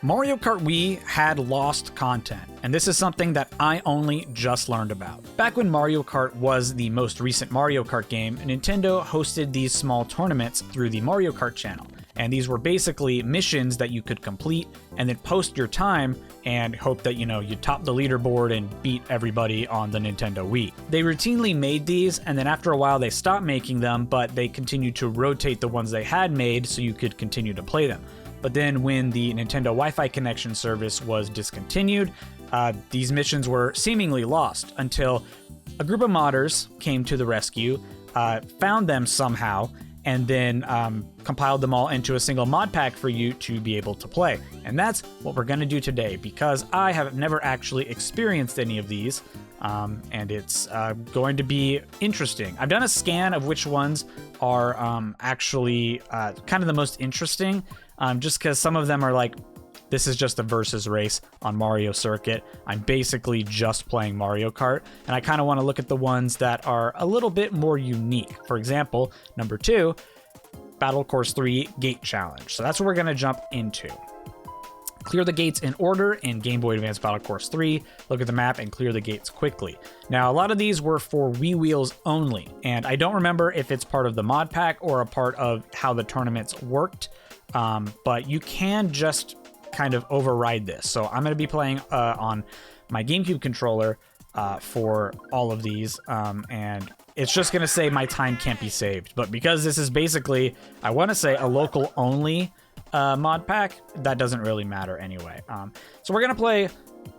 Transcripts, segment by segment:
Mario Kart Wii had lost content, and this is something that I only just learned about. Back when Mario Kart was the most recent Mario Kart game, Nintendo hosted these small tournaments through the Mario Kart Channel, and these were basically missions that you could complete and then post your time and hope that, you top the leaderboard and beat everybody on the Nintendo Wii. They routinely made these, and then after a while they stopped making them, but they continued to rotate the ones they had made so you could continue to play them. But then when the Nintendo Wi-Fi connection service was discontinued, these missions were seemingly lost until a group of modders came to the rescue, found them somehow, and then compiled them all into a single mod pack for you to be able to play. And that's what we're going to do today, because I have never actually experienced any of these, and it's going to be interesting. I've done a scan of which ones are actually kind of the most interesting, just because some of them are like, this is just a versus race on Mario Circuit. I'm basically just playing Mario Kart, and I kind of want to look at the ones that are a little bit more unique. For example, number 2, Battle Course 3 Gate Challenge. So that's what we're going to jump into. Clear the gates in order in Game Boy Advance Battle Course 3, look at the map and clear the gates quickly. Now, a lot of these were for Wii wheels only, and I don't remember if it's part of the mod pack or a part of how the tournaments worked, but you can just kind of override this. So I'm going to be playing on my GameCube controller for all of these, and it's just going to say my time can't be saved. But because this is basically, I want to say, a local only mod pack, that doesn't really matter anyway. So we're going to play,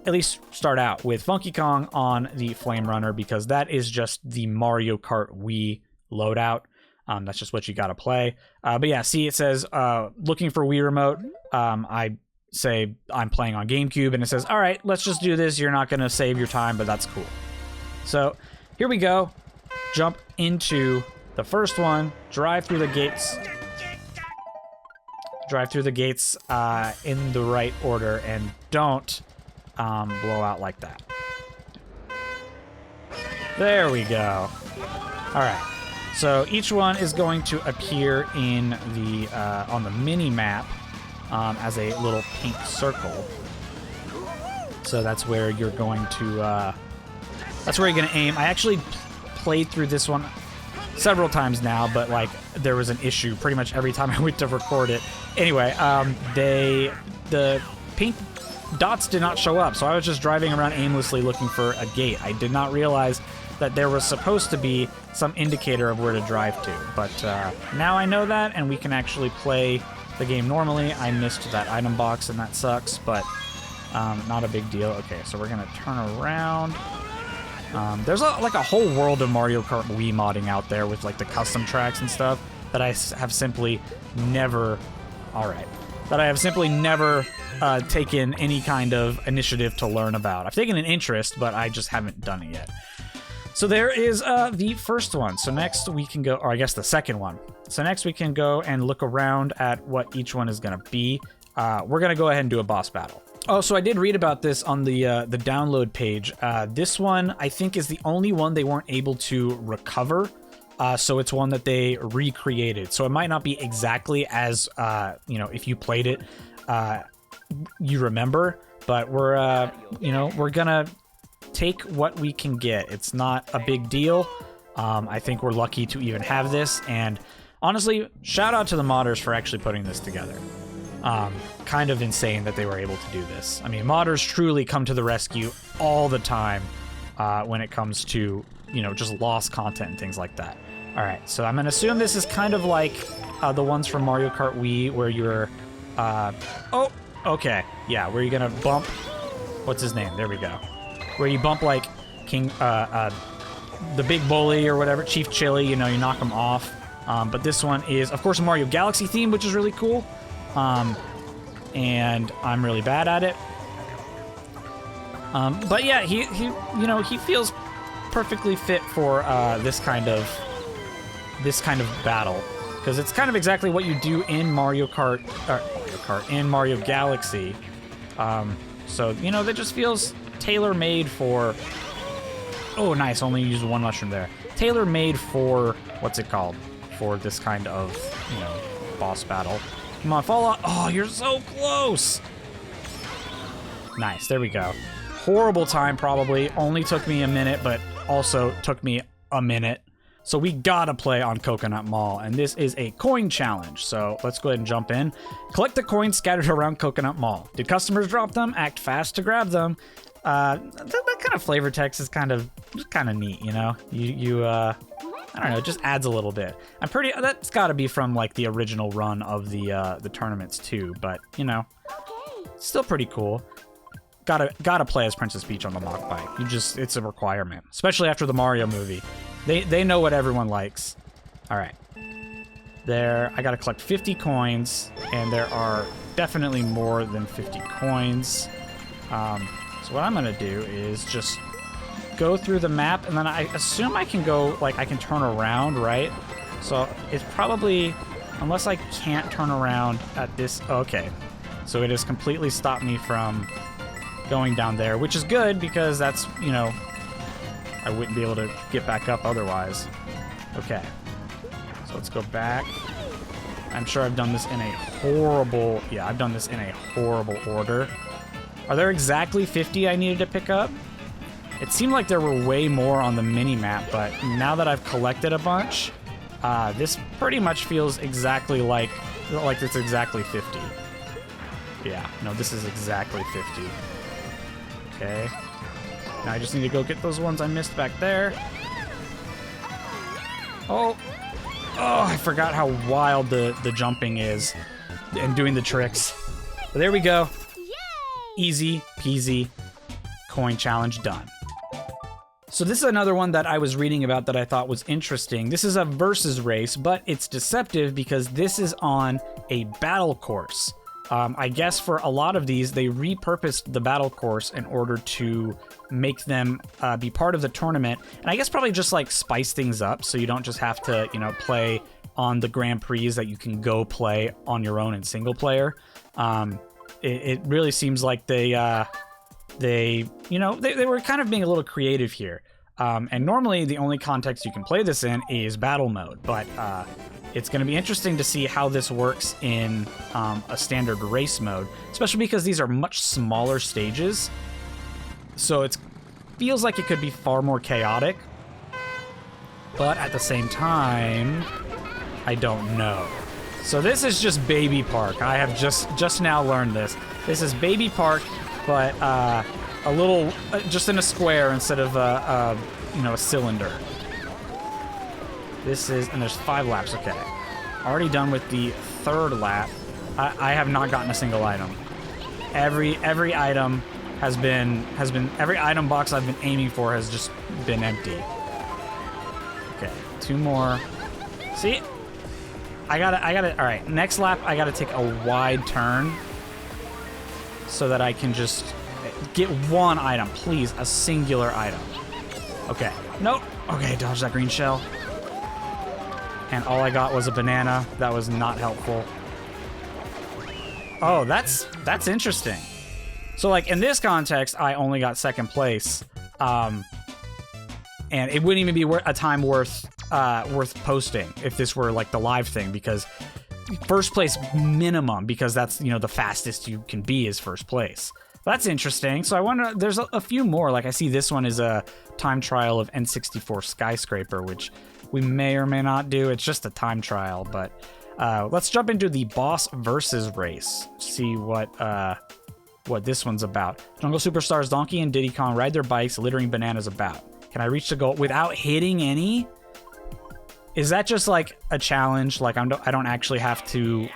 at least start out with Funky Kong on the Flame Runner, because that is just the Mario Kart Wii loadout. That's just what you got to play. But yeah, see, it says looking for Wii remote. I say I'm playing on GameCube, and it says, all right, let's just do this. You're not going to save your time, but that's cool. So here we go. Jump into the first one. Drive through the gates. Drive through the gates in the right order, and don't blow out like that. There we go. All right. So each one is going to appear in the on the mini map as a little pink circle. So that's where you're going to aim. I actually played through this one several times now, but like there was an issue pretty much every time I went to record it. Anyway, the pink dots did not show up, so I was just driving around aimlessly looking for a gate. I did not realize that there was supposed to be some indicator of where to drive to, but now I know that, and we can actually play the game normally. I missed that item box, and that sucks, but not a big deal. Okay, so we're gonna turn around. There's like a whole world of Mario Kart Wii modding out there with like the custom tracks and stuff that I have simply never, taken any kind of initiative to learn about. I've taken an interest, but I just haven't done it yet. So there is the first one. So next we can go, or I guess the second one. So next we can go and look around at what each one is going to be. We're going to go ahead and do a boss battle. Oh, so I did read about this on the download page. This one, I think, is the only one they weren't able to recover. So it's one that they recreated. So it might not be exactly as, if you played it, you remember. But we're going to take what we can get. It's not a big deal. I think we're lucky to even have this. And honestly, shout out to the modders for actually putting this together. Kind of insane that they were able to do this. I mean, modders truly come to the rescue all the time when it comes to, just lost content and things like that. All right, so I'm going to assume this is kind of like the ones from Mario Kart Wii where you're... oh, okay. Yeah, where you're going to bump... What's his name? There we go. Where you bump like King... the big bully or whatever, Chief Chili, you knock him off. But this one is, of course, a Mario Galaxy theme, which is really cool. And I'm really bad at it. But yeah, he feels perfectly fit for this kind of battle, because it's kind of exactly what you do in Mario Kart and Mario Galaxy. So that just feels tailor-made for. Oh, nice! Only used one mushroom there. Tailor-made for what's it called? For this kind of boss battle. Come on, fall off. Oh, you're so close. Nice, there we go. Horrible time probably. Only took me a minute, but also took me a minute. So we gotta play on Coconut Mall, and this is a coin challenge. So let's go ahead and jump in. Collect the coins scattered around Coconut Mall. Did customers drop them? Act fast to grab them. That kind of flavor text is kind of neat, you know? I don't know, it just adds a little bit. That's gotta be from like the original run of the tournaments too, but you know, still pretty cool. Gotta play as Princess Peach on the mock bike. It's a requirement, especially after the Mario movie. They know what everyone likes. All right, there. I gotta collect 50 coins, and there are definitely more than 50 coins. So what I'm gonna do is just go through the map, and then I assume I can go, like, I can turn around, right? So it's probably, unless I can't turn around at this. Okay, so it has completely stopped me from going down there, which is good because that's, you know, I wouldn't be able to get back up otherwise. Okay, so let's go back. I'm sure I've done this in a horrible, yeah, I've done this in a horrible order. Are there exactly 50 I needed to pick up? It seemed like there were way more on the mini-map, but now that I've collected a bunch, this pretty much feels exactly like it's exactly 50. Yeah, no, this is exactly 50. Okay. Now I just need to go get those ones I missed back there. Oh, I forgot how wild the jumping is and doing the tricks. But there we go. Easy peasy. Coin challenge done. So this is another one that I was reading about that I thought was interesting. This is a versus race, but it's deceptive because this is on a battle course. I guess for a lot of these, they repurposed the battle course in order to make them be part of the tournament. And I guess probably just like spice things up so you don't just have to, you know, play on the Grand Prix that you can go play on your own in single player. It really seems like they were kind of being a little creative here. And normally the only context you can play this in is battle mode, but it's going to be interesting to see how this works in a standard race mode, especially because these are much smaller stages. So it feels like it could be far more chaotic, but at the same time, I don't know. So this is just Baby Park. I have just now learned this. This is Baby Park, but a little, just in a square instead of a cylinder. This is, and there's 5 laps, okay. Already done with the 3rd lap. I have not gotten a single item. Every item has been, every item box I've been aiming for has just been empty. Okay, 2 more. See? I gotta, all right, next lap I gotta take a wide turn so that I can just get 1 item, please, a singular item. Okay, nope, okay, dodge that green shell. And all I got was a banana. That was not helpful. Oh, that's interesting. So like in this context, I only got 2nd place. And it wouldn't even be a time worth posting if this were like the live thing, because 1st place minimum, because that's, you know, the fastest you can be is 1st place. That's interesting. So I wonder, there's a few more. Like I see this one is a time trial of N64 Skyscraper, which we may or may not do. It's just a time trial, but let's jump into the boss versus race. See what this one's about. Jungle Superstars Donkey and Diddy Kong ride their bikes, littering bananas about. Can I reach the goal without hitting any? Is that just like a challenge? Like I don't actually have to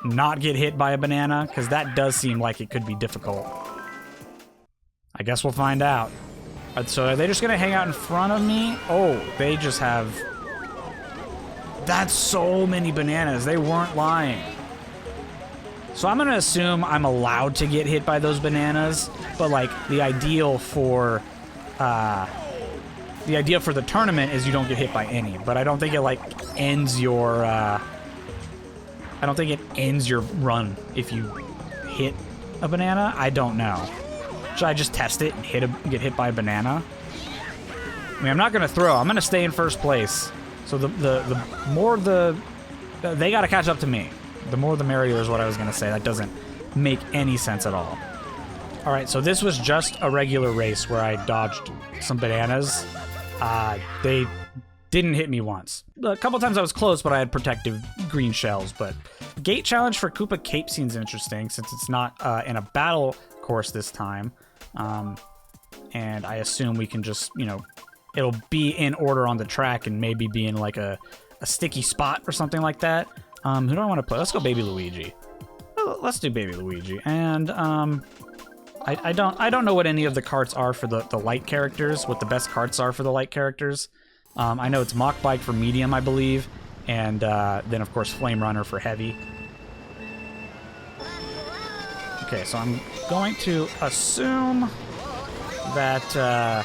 not get hit by a banana? Because that does seem like it could be difficult. I guess we'll find out. So are they just gonna hang out in front of me? Oh, they just have... That's so many bananas. They weren't lying. So I'm gonna assume I'm allowed to get hit by those bananas, but like the ideal for the tournament is you don't get hit by any. But I don't think it like ends your I don't think it ends your run if you hit a banana. I don't know. Should I just test it and get hit by a banana? I mean, I'm not gonna throw. I'm gonna stay in 1st place. So the more they gotta catch up to me. The more the merrier is what I was gonna say. That doesn't make any sense at all. All right, so this was just a regular race where I dodged some bananas. They didn't hit me once. A couple times I was close, but I had protective green shells. But gate challenge for Koopa Cape seems interesting since it's not in a battle course this time. And I assume we can just, you know, it'll be in order on the track and maybe be in like a sticky spot or something like that. Who do I want to play? Let's go Baby Luigi. Let's do Baby Luigi. And I don't know what any of the karts are for the light characters, what the best karts are for the light characters. I know it's Mach Bike for medium, I believe, and then of course Flame Runner for heavy. Okay, so I'm going to assume that,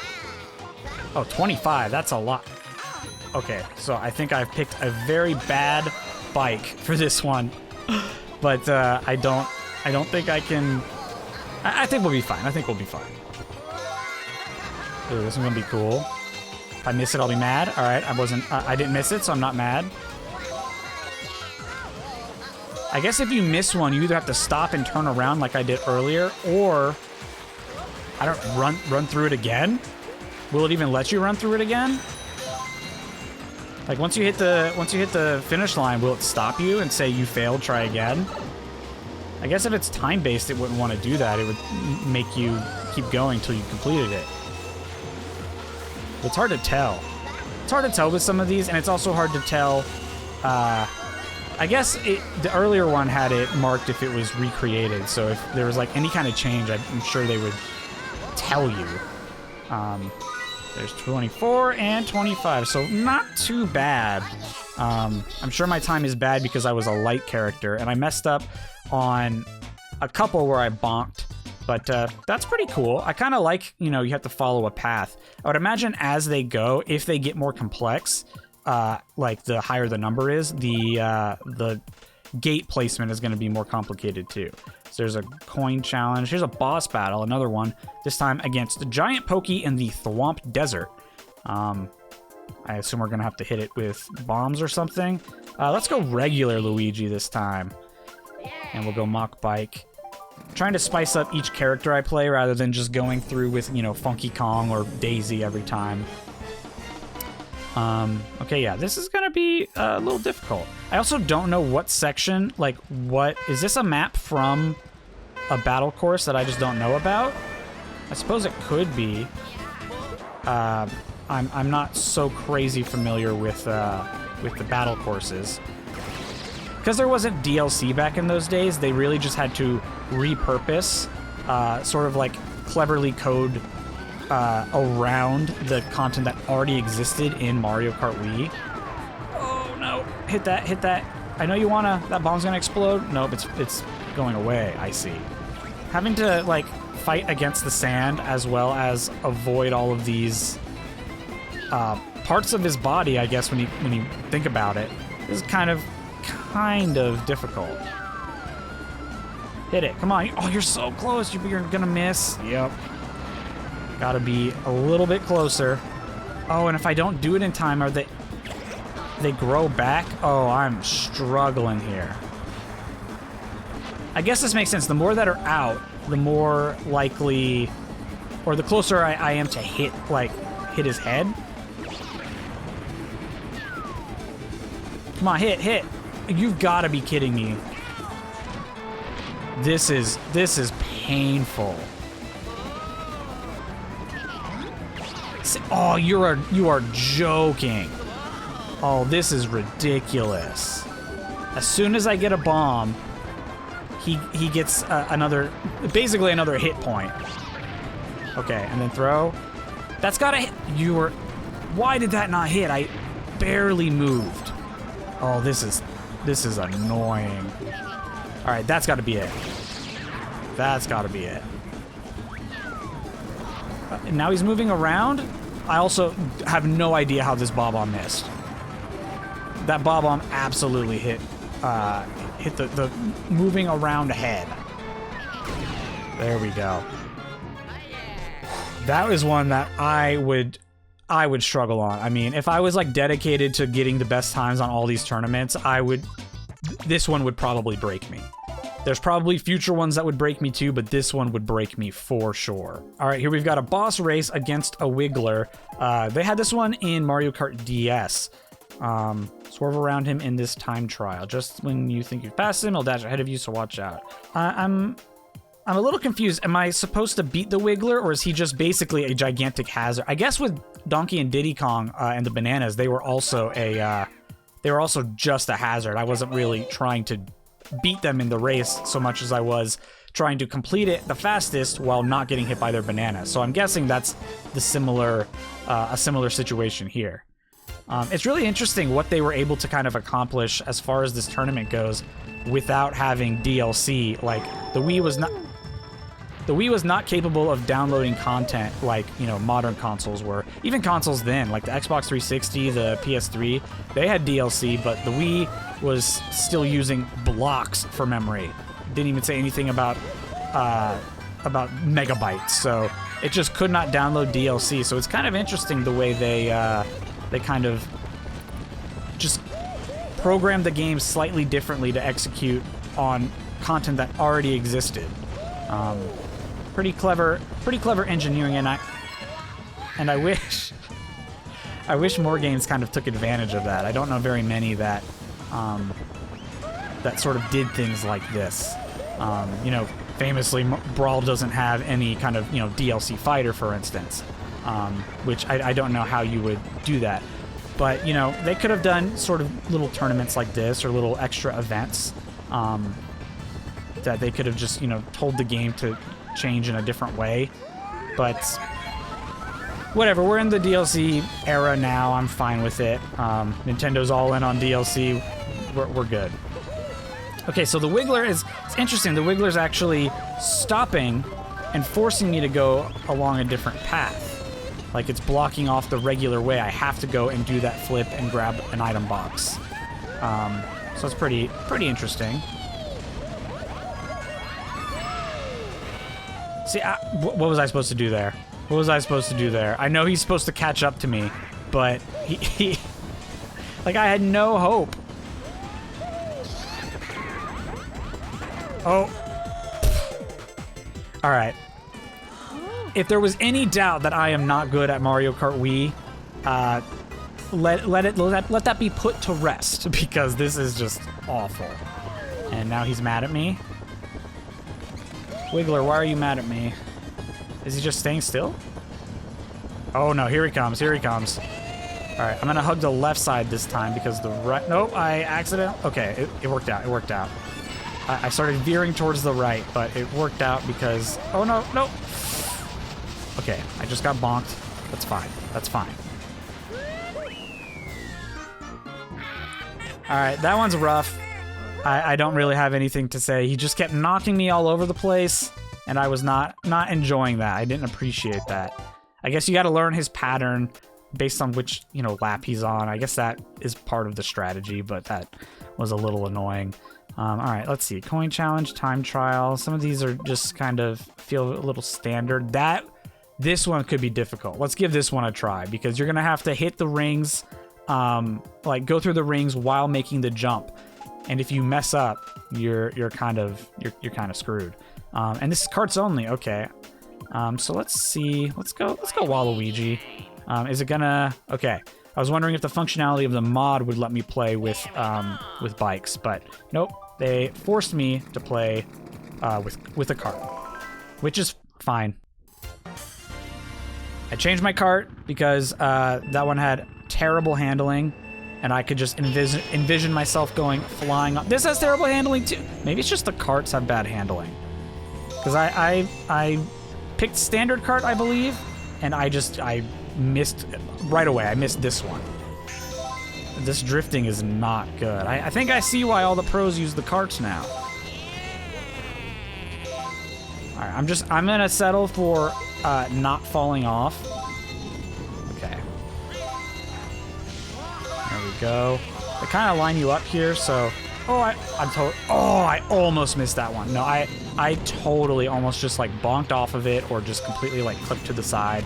oh, 25, that's a lot. Okay, so I think I've picked a very bad bike for this one, but I don't think I can. I think we'll be fine. I think we'll be fine. Ooh, this is gonna be cool. If I miss it, I'll be mad. All right, I didn't miss it, so I'm not mad. I guess if you miss one, you either have to stop and turn around like I did earlier, or I don't run through it again. Will it even let you run through it again? Like once you hit the finish line, will it stop you and say you failed, try again? I guess if it's time-based, it wouldn't want to do that. It would make you keep going till you completed it. It's hard to tell. It's hard to tell with some of these, and it's also hard to tell. I guess the earlier one had it marked if it was recreated, so if there was like any kind of change, I'm sure they would tell you. There's 24 and 25, so not too bad. I'm sure my time is bad because I was a light character, and I messed up on a couple where I bonked, but that's pretty cool. I kind of like, you know, you have to follow a path. I would imagine as they go, if they get more complex, like the higher the number is, the gate placement is going to be more complicated too. So there's a coin challenge. Here's a boss battle, another one, this time against the giant Pokey in the Thwomp Desert. I assume we're going to have to hit it with bombs or something. Let's go regular Luigi this time. And we'll go Mach Bike. I'm trying to spice up each character I play rather than just going through with, you know, Funky Kong or Daisy every time. Okay, yeah, this is gonna be a little difficult. I also don't know what section, like, what... Is this a map from a battle course that I just don't know about? I suppose it could be. I'm not so crazy familiar with the battle courses. Because there wasn't DLC back in those days, they really just had to repurpose, sort of like cleverly code around the content that already existed in Mario Kart Wii. Oh no, hit that, hit that. I know you wanna, that bomb's gonna explode. Nope, it's going away, I see. Having to like fight against the sand as well as avoid all of these parts of his body, I guess, when you think about it, is kind of difficult. Hit it, come on. Oh, you're so close, you're gonna miss. Yep. Gotta be a little bit closer. Oh, and if I don't do it in time, they grow back? Oh, I'm struggling here. I guess this makes sense. The more that are out, the more likely, or the closer I am to hit his head. Come on, hit. You've got to be kidding me. This is painful. Oh, you are joking. Oh, this is ridiculous. As soon as I get a bomb, he gets basically another hit point. Okay, and then throw. That's gotta hit. Why did that not hit? I barely moved. Oh, this is annoying. All right, that's gotta be it. That's gotta be it. And now he's moving around. I also have no idea how this bob-omb missed. That bob-omb absolutely hit the moving around head. There we go. That was one that I would struggle on. I mean, if I was like dedicated to getting the best times on all these tournaments, this one would probably break me. There's probably future ones that would break me too, but this one would break me for sure. All right, here we've got a boss race against a Wiggler. They had this one in Mario Kart DS. Swerve around him in this time trial. Just when you think you've passed him, he'll dash ahead of you, so watch out. I'm a little confused. Am I supposed to beat the Wiggler, or is he just basically a gigantic hazard? I guess with Donkey and Diddy Kong and the bananas, they were also just a hazard. I wasn't really trying to beat them in the race so much as I was trying to complete it the fastest while not getting hit by their bananas. So I'm guessing that's the a similar situation here. It's really interesting what they were able to kind of accomplish as far as this tournament goes without having DLC. Like, the Wii was not capable of downloading content like, you know, modern consoles were. Even consoles then, like the Xbox 360, the PS3, they had DLC, but the Wii was still using blocks for memory. Didn't even say anything about megabytes, so it just could not download DLC. So it's kind of interesting the way they kind of just programmed the game slightly differently to execute on content that already existed. Pretty clever engineering, and I wish more games kind of took advantage of that. I don't know very many that that sort of did things like this. You know, famously, Brawl doesn't have any kind of, you know, DLC fighter, for instance, which I don't know how you would do that. But, you know, they could have done sort of little tournaments like this or little extra events that they could have just, you know, told the game to change in a different way. But whatever, we're in the DLC era now. I'm fine with it. Nintendo's all in on DLC. We're good. Okay, so the Wiggler it's interesting. The Wiggler's actually stopping and forcing me to go along a different path. Like, it's blocking off the regular way. I have to go and do that flip and grab an item box. So it's pretty interesting. See, what was I supposed to do there? What was I supposed to do there? I know he's supposed to catch up to me, but he like, I had no hope. Oh. All right. If there was any doubt that I am not good at Mario Kart Wii, let that be put to rest, because this is just awful. And now he's mad at me. Wiggler, why are you mad at me? Is he just staying still? Oh no, here he comes, here he comes. Alright, I'm gonna hug the left side this time because the right... Nope, I accidentally... Okay, it worked out, it worked out. I started veering towards the right, but it worked out because... Oh no, no! Okay, I just got bonked. That's fine, that's fine. Alright, that one's rough. I don't really have anything to say. He just kept knocking me all over the place, and I was not enjoying that. I didn't appreciate that. I guess you gotta learn his pattern based on which, you know, lap he's on. I guess that is part of the strategy, but that was a little annoying. Alright, let's see. Coin challenge, time trial. Some of these are just kind of feel a little standard. This one could be difficult. Let's give this one a try, because you're gonna have to hit the rings, like go through the rings while making the jump. And if you mess up, you're kind of screwed. And this is karts only. Okay. So let's see. Let's go Waluigi. Is it gonna? Okay. I was wondering if the functionality of the mod would let me play with bikes, but nope. They forced me to play with a cart, which is fine. I changed my cart because that one had terrible handling. And I could just envision myself flying up. This has terrible handling too. Maybe it's just the carts have bad handling. Because I picked standard cart, I believe, and I missed right away. I missed this one. This drifting is not good. I think I see why all the pros use the carts now. All right, I'm gonna settle for not falling off. Go. They kind of line you up here, so... Oh, I almost missed that one. No, I totally almost just, like, bonked off of it or just completely, like, clipped to the side.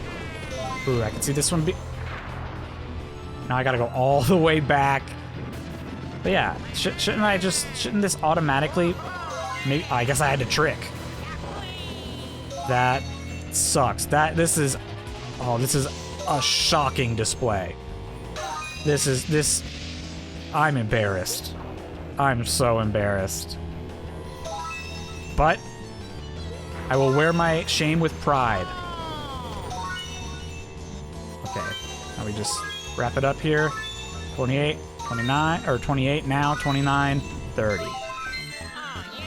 Ooh, I can see this one be... Now I gotta go all the way back. But yeah, shouldn't this automatically Maybe, I guess I had to trick. That sucks. This is a shocking display. I'm embarrassed. I'm so embarrassed. But I will wear my shame with pride. Okay, now we just wrap it up here. 28, 29, or 28 now, 29, 30.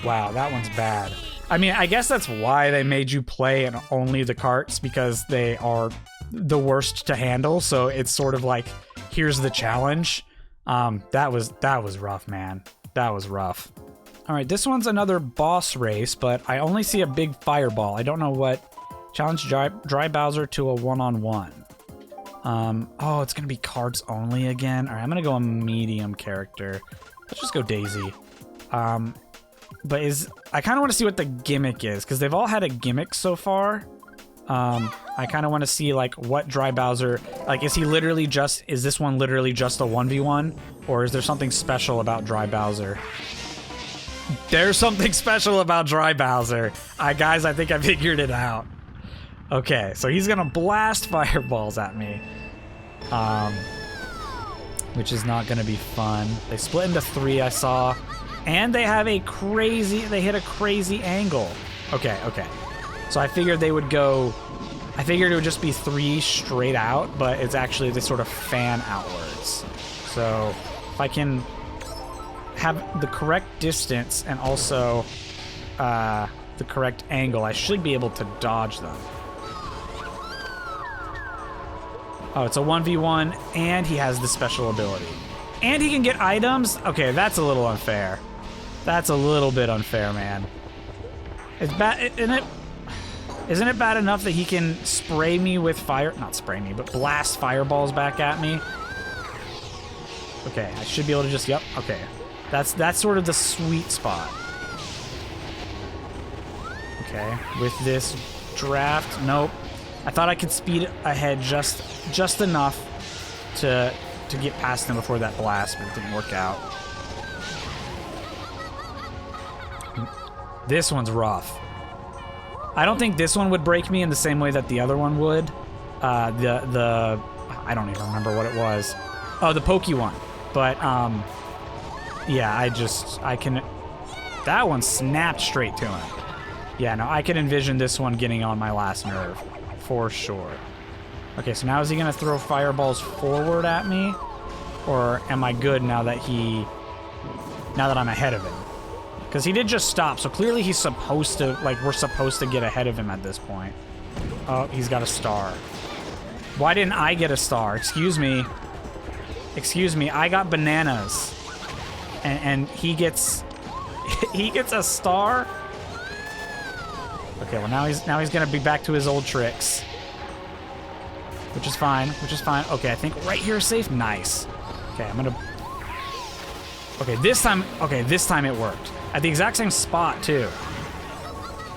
Wow, that one's bad. I mean, I guess that's why they made you play in only the karts, because they are the worst to handle. So it's sort of like, here's the challenge. That was rough, man. That was rough. All right, this one's another boss race, but I only see a big fireball. I don't know what. Challenge Dry Bowser to a one-on-one. Oh, it's gonna be cards only again. All right, I'm gonna go a medium character. Let's just go Daisy. But I kind of want to see what the gimmick is, because they've all had a gimmick so far. I kind of want to see, like, what Dry Bowser, like, is this one literally just a 1v1? Or is there something special about Dry Bowser? There's something special about Dry Bowser. Guys, I think I figured it out. Okay, so he's gonna blast fireballs at me. Which is not gonna be fun. They split into 3, I saw. And they hit a crazy angle. Okay. So I figured it would just be 3 straight out, but it's actually they sort of fan outwards. So if I can have the correct distance and also the correct angle, I should be able to dodge them. Oh, it's a 1v1, and he has the special ability. And he can get items? Okay, that's a little unfair. That's a little bit unfair, man. It's bad, isn't it bad enough that he can spray me with not spray me, but blast fireballs back at me? Okay, I should be able to just, yep, okay. That's sort of the sweet spot. Okay, with this draft, nope. I thought I could speed ahead just enough to get past him before that blast, but it didn't work out. This one's rough. I don't think this one would break me in the same way that the other one would. I don't even remember what it was. Oh, the Pokey one. But, yeah, that one snapped straight to him. Yeah, no, I could envision this one getting on my last nerve. For sure. Okay, so now is he gonna throw fireballs forward at me? Or am I good now that I'm ahead of him? Because he did just stop, so clearly he's supposed to, like, we're supposed to get ahead of him at this point. Oh, he's got a star. Why didn't I get a star? Excuse me. Excuse me, I got bananas. And he gets a star? Okay, well now he's gonna be back to his old tricks. Which is fine. Okay, I think right here is safe. Nice. Okay, Okay, this time it worked. At the exact same spot, too.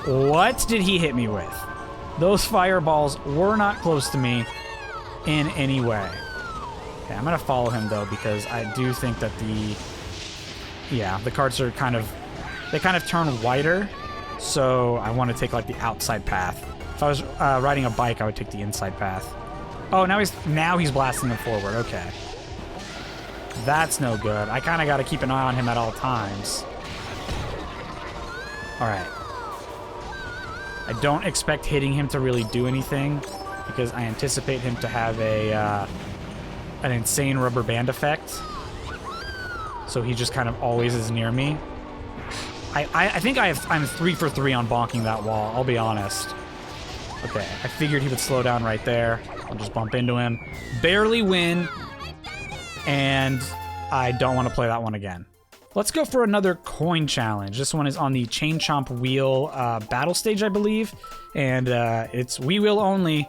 What did he hit me with? Those fireballs were not close to me in any way. Okay, I'm gonna follow him, though, because I do think that the carts are they kind of turn wider, so I want to take, like, the outside path. If I was riding a bike, I would take the inside path. Oh, now he's blasting them forward. Okay. That's no good. I kind of got to keep an eye on him at all times. All right. I don't expect hitting him to really do anything because I anticipate him to have an insane rubber band effect. So he just kind of always is near me. I think I'm 3 for 3 on bonking that wall, I'll be honest. Okay, I figured he would slow down right there. I'll just bump into him. Barely win. And I don't want to play that one again. Let's go for another coin challenge. This one is on the Chain Chomp Wheel battle stage, I believe. And it's Wii Wheel only,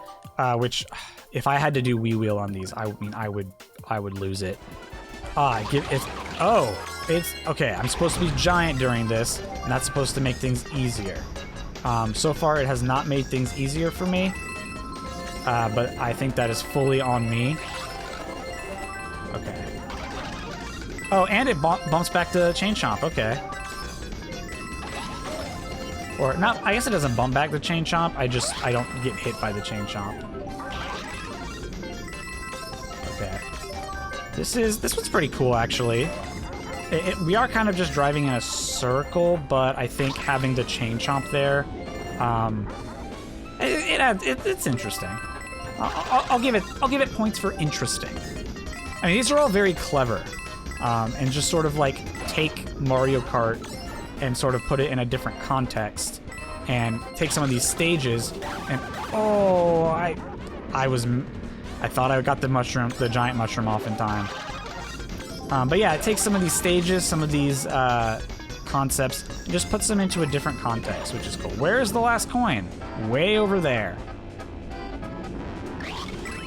which if I had to do Wii Wheel on these, I mean, I would lose it. It's okay. I'm supposed to be giant during this, and that's supposed to make things easier. So far, it has not made things easier for me, but I think that is fully on me. Okay. Oh, and it bumps back to Chain Chomp. Okay. Or not, I guess it doesn't bump back the chain chomp, I don't get hit by the chain chomp. Okay. This one's pretty cool, actually. We are kind of just driving in a circle, but I think having the chain chomp there, it's interesting. I'll give it points for interesting. I mean, these are all very clever, and just sort of like take Mario Kart and sort of put it in a different context, and take some of these stages, and oh, I thought I got the giant mushroom off in time. But yeah, it takes some of these stages, some of these concepts, and just puts them into a different context, which is cool. Where's the last coin? Way over there.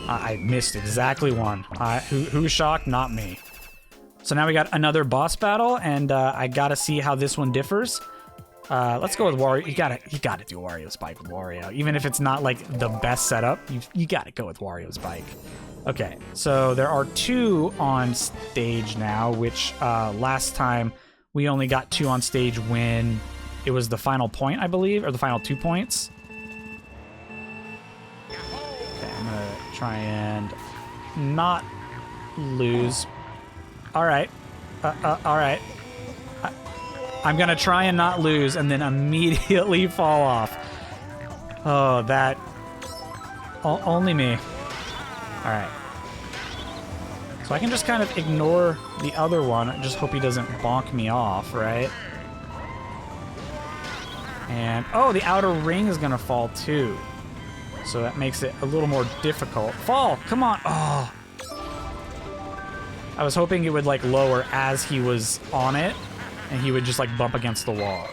I missed exactly one. Who's shocked? Not me. So now we got another boss battle, and I gotta see how this one differs. Let's go with Wario. You gotta do Wario Spike with Wario, even if it's not like the best setup. You gotta go with Wario Spike. Okay, so there are 2 on stage now, which last time we only got 2 on stage when it was the final point, I believe, or the final 2 points. Okay, I'm gonna try and not lose. All right, all right. I'm gonna try and not lose, and then immediately fall off. Oh, that only me. All right. So I can just kind of ignore the other one and just hope he doesn't bonk me off, right? And, oh, the outer ring is gonna fall too. So that makes it a little more difficult. Fall, come on, oh. I was hoping it would like lower as he was on it, and he would just like bump against the wall.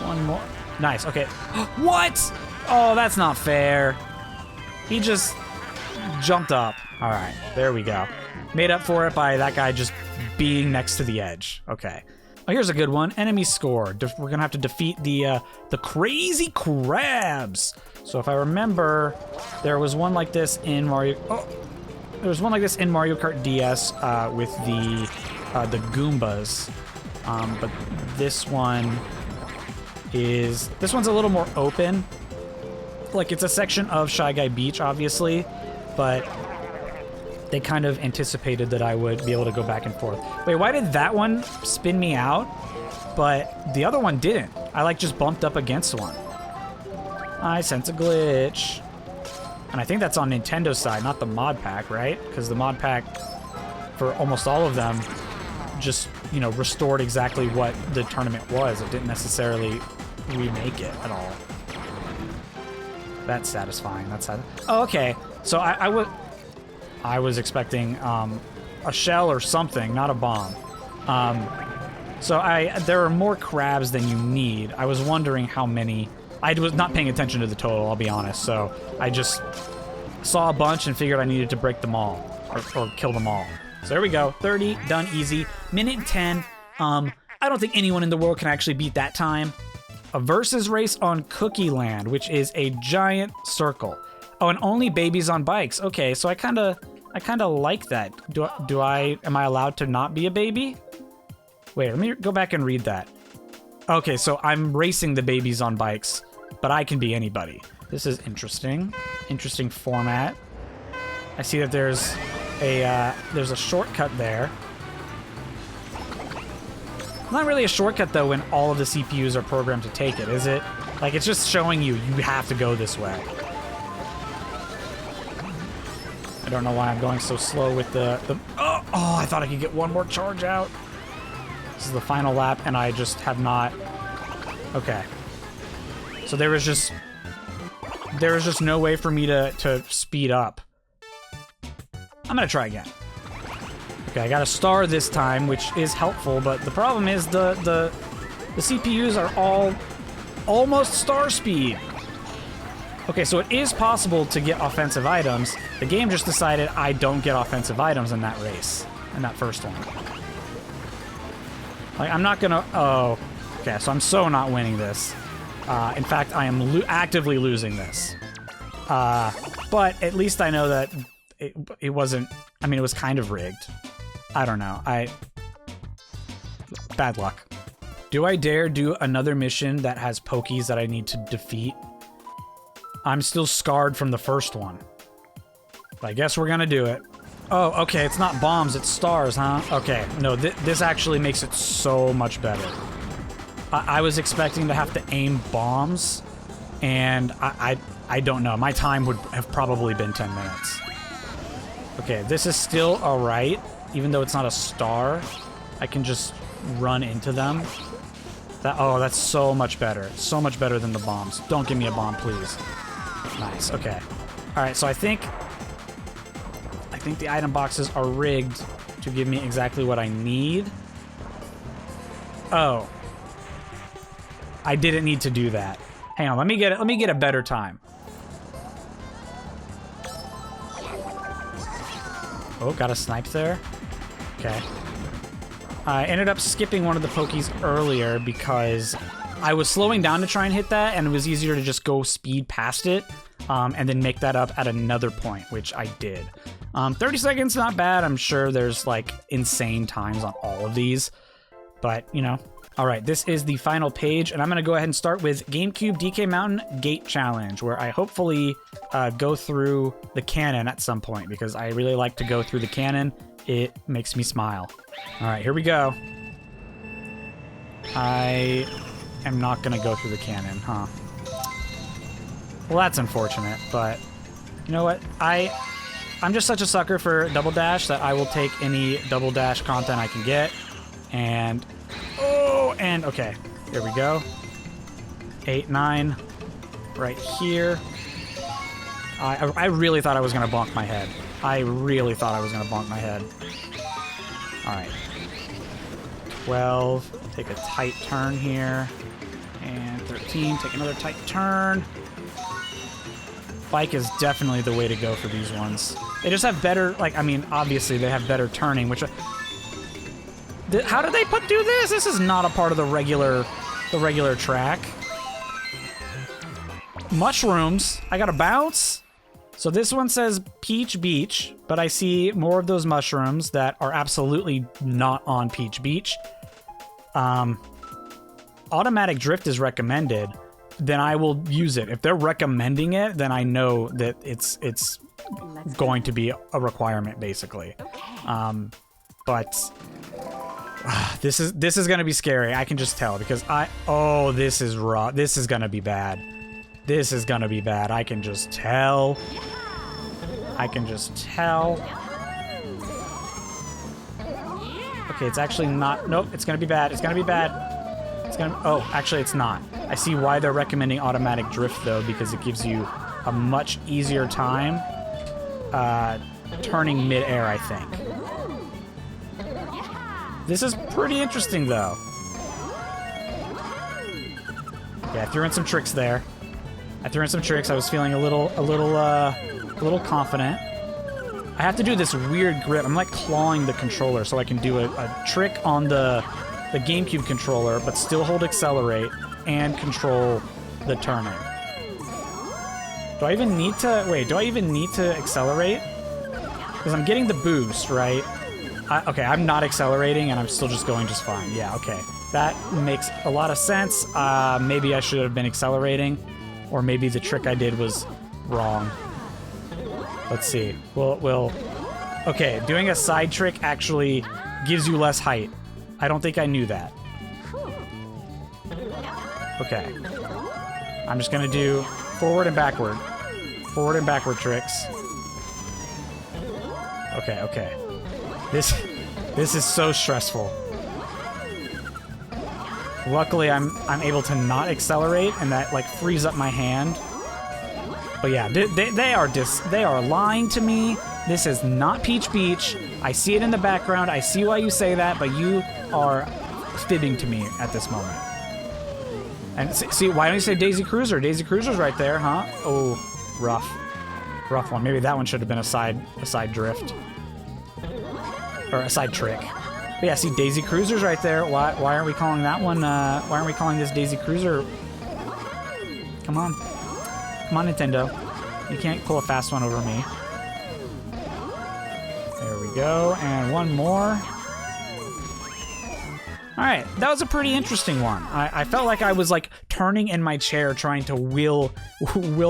One more, nice, okay. What? Oh, that's not fair. He just jumped up. All right, there we go. Made up for it by that guy just being next to the edge. Okay. Oh, here's a good one. Enemy score. We're gonna have to defeat the crazy crabs. So if I remember, there was one like this in Mario. Oh, there was one like this in Mario Kart DS with the Goombas. But this one's a little more open. Like, it's a section of Shy Guy Beach, obviously, but they kind of anticipated that I would be able to go back and forth. Wait, why did that one spin me out, but the other one didn't? I, like, just bumped up against one. I sense a glitch. And I think that's on Nintendo's side, not the mod pack, right? Because the mod pack, for almost all of them, just, you know, restored exactly what the tournament was. It didn't necessarily remake it at all. That's satisfying. That's satisfying. Oh, okay. So I was expecting a shell or something, not a bomb. So there are more crabs than you need. I was wondering how many. I was not paying attention to the total, I'll be honest. So I just saw a bunch and figured I needed to break them all or kill them all. So there we go. 30, done easy. Minute 10. I don't think anyone in the world can actually beat that time. A versus race on Cookie Land, which is a giant circle. Oh, and only babies on bikes. Okay, so I kind of like that. Am I allowed to not be a baby? Wait, let me go back and read that. Okay, so I'm racing the babies on bikes, but I can be anybody. This is interesting. Interesting format. I see that there's a shortcut there. Not really a shortcut, though, when all of the CPUs are programmed to take it, is it? Like, it's just showing you have to go this way. I don't know why I'm going so slow with the oh, I thought I could get one more charge out. This is the final lap, and I just have not. Okay. So there was just no way for me to speed up. I'm gonna try again. Okay, I got a star this time, which is helpful, but the problem is the CPUs are all almost star speed. Okay, so it is possible to get offensive items. The game just decided I don't get offensive items in that race, in that first one. Like, I'm not gonna, oh, okay, so I'm so not winning this. In fact, I am actively losing this. But at least I know that it wasn't, I mean, it was kind of rigged. I don't know. Bad luck. Do I dare do another mission that has Pokeys that I need to defeat? I'm still scarred from the first one. But I guess we're gonna do it. Oh, okay, it's not bombs, it's stars, huh? Okay, no, this actually makes it so much better. I was expecting to have to aim bombs, and I don't know. My time would have probably been 10 minutes. Okay, this is still alright, even though it's not a star. I can just run into them. Oh, that's so much better. So much better than the bombs. Don't give me a bomb, please. Nice, okay. Alright, so I think the item boxes are rigged to give me exactly what I need. Oh. I didn't need to do that. Hang on, let me get a better time. Oh, got a snipe there. Okay. I ended up skipping one of the Pokeys earlier because I was slowing down to try and hit that, and it was easier to just go speed past it, and then make that up at another point, which I did. 30 seconds, not bad. I'm sure there's like insane times on all of these, but you know. All right, this is the final page, and I'm gonna go ahead and start with GameCube DK Mountain Gate Challenge, where I hopefully go through the cannon at some point, because I really like to go through the cannon. It makes me smile. All right, here we go. I am not gonna go through the cannon, huh? Well, that's unfortunate, but you know what? I'm just such a sucker for Double Dash that I will take any Double Dash content I can get. And, oh, and okay, there we go. 8, 9, right here. I really thought I was gonna bonk my head. I really thought I was gonna bonk my head. All right. 12, take a tight turn here. And 13, take another tight turn. Bike is definitely the way to go for these ones. They just have better, like, I mean, obviously they have better turning, which... How did they do this? This is not a part of the regular track. Mushrooms. I got a bounce. So this one says Peach Beach, but I see more of those mushrooms that are absolutely not on Peach Beach. Automatic drift is recommended. Then I will use it. If they're recommending it, then I know that it's going to be a requirement, basically. But this is gonna be scary. I can just tell because oh, this is raw. This is gonna be bad. This is gonna be bad. I can just tell. I can just tell. Okay, it's actually not. Nope, it's gonna be bad. It's gonna be bad. It's gonna. Oh, actually, it's not. I see why they're recommending automatic drift though, because it gives you a much easier time turning mid-air, I think. This is pretty interesting though. Yeah, I threw in some tricks there. I was feeling a little confident. I have to do this weird grip. I'm like clawing the controller so I can do a trick on the GameCube controller, but still hold accelerate and control the turning. Do I even need to... Wait, do I even need to accelerate? Because I'm getting the boost, right? Okay, I'm not accelerating and I'm still just going just fine. Yeah, okay. That makes a lot of sense. Maybe I should have been accelerating, or maybe the trick I did was wrong. Let's see. We'll... Okay, doing a side trick actually gives you less height. I don't think I knew that. Okay. I'm just gonna do forward and backward. Forward and backward tricks. Okay, okay. This is so stressful. Luckily, I'm able to not accelerate, and that like frees up my hand. But yeah, they are lying to me. This is not Peach Beach. I see it in the background. I see why you say that, but you are fibbing to me at this moment. And see, why don't you say Daisy Cruiser? Daisy Cruiser's right there, huh? Oh, rough. Rough one. Maybe that one should have been a side drift. Or a side trick. But yeah, see, Daisy Cruiser's right there. Why aren't we calling that one, why aren't we calling this Daisy Cruiser? Come on. Come on, Nintendo. You can't pull a fast one over me. There we go. And one more. All right, that was a pretty interesting one. I felt like I was like turning in my chair trying to will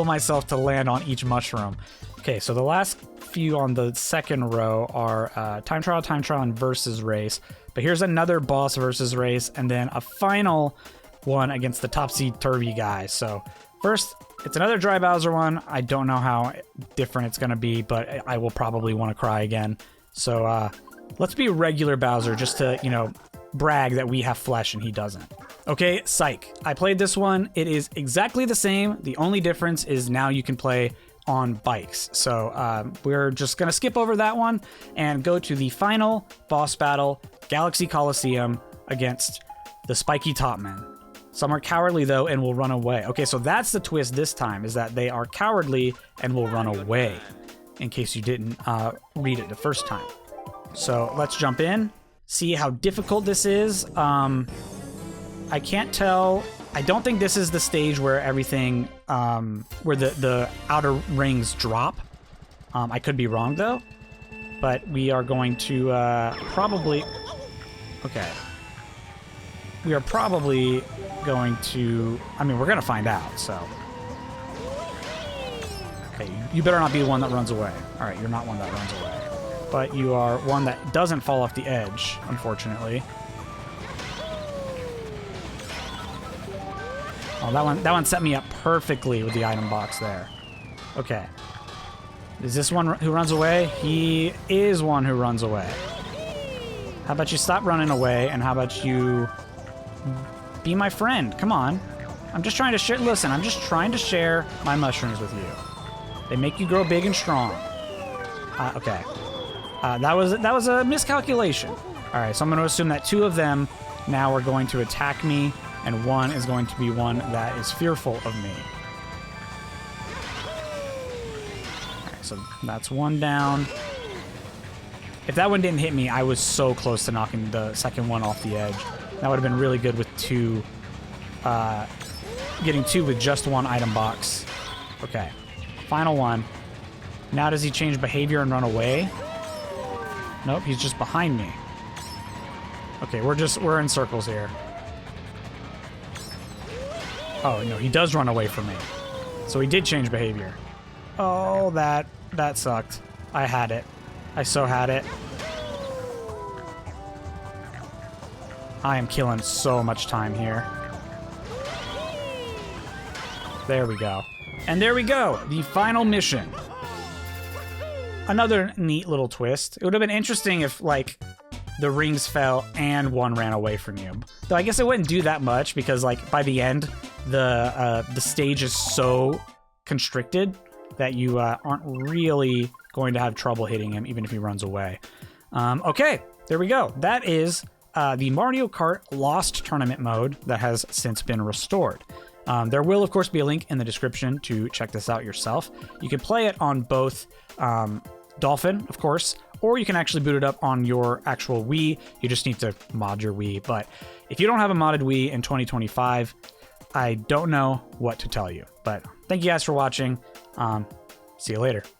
myself to land on each mushroom. Okay, so the last few on the second row are time trial, and versus race. But here's another boss versus race, and then a final one against the topsy-turvy guy. So first, it's another Dry Bowser one. I don't know how different it's going to be, but I will probably want to cry again. So let's be regular Bowser just to, you know, brag that we have flesh and he doesn't. Okay, psych. I played this one. It is exactly the same. The only difference is now you can play on bikes. So we're just going to skip over that one and go to the final boss battle, Galaxy Coliseum, against the spiky topmen. Some are cowardly, though, and will run away. Okay, so that's the twist this time, is that they are cowardly and will run away, in case you didn't read it the first time. So let's jump in, see how difficult this is. I can't tell. I don't think this is the stage where everything, where the outer rings drop. I could be wrong, though. But we are going to probably... Okay. We are probably going to... I mean, we're going to find out, so... Okay, you better not be the one that runs away. All right, you're not one that runs away. But you are one that doesn't fall off the edge, unfortunately. Oh, that one set me up perfectly with the item box there. Okay. Is this one who runs away? He is one who runs away. How about you stop running away, and how about you be my friend? Come on. I'm just trying to share. Listen, I'm just trying to share my mushrooms with you. They make you grow big and strong. Okay. That was a miscalculation. All right, so I'm going to assume that two of them now are going to attack me, and one is going to be one that is fearful of me. All right, so that's one down. If that one didn't hit me, I was so close to knocking the second one off the edge. That would have been really good with two, getting two with just one item box. Okay, final one. Now does he change behavior and run away? Nope, he's just behind me. Okay, we're in circles here. Oh, no, he does run away from me. So he did change behavior. Oh, that sucked. I had it. I so had it. I am killing so much time here. There we go. And there we go, the final mission. Another neat little twist. It would have been interesting if, like, the rings fell and one ran away from you. Though I guess it wouldn't do that much because, like, by the end, the stage is so constricted that you aren't really going to have trouble hitting him, even if he runs away. Okay, there we go. That is the Mario Kart Lost Tournament mode that has since been restored. There will, of course, be a link in the description to check this out yourself. You can play it on both Dolphin, of course, or you can actually boot it up on your actual Wii. You just need to mod your Wii. But if you don't have a modded Wii in 2025, I don't know what to tell you. But thank you guys for watching. See you later.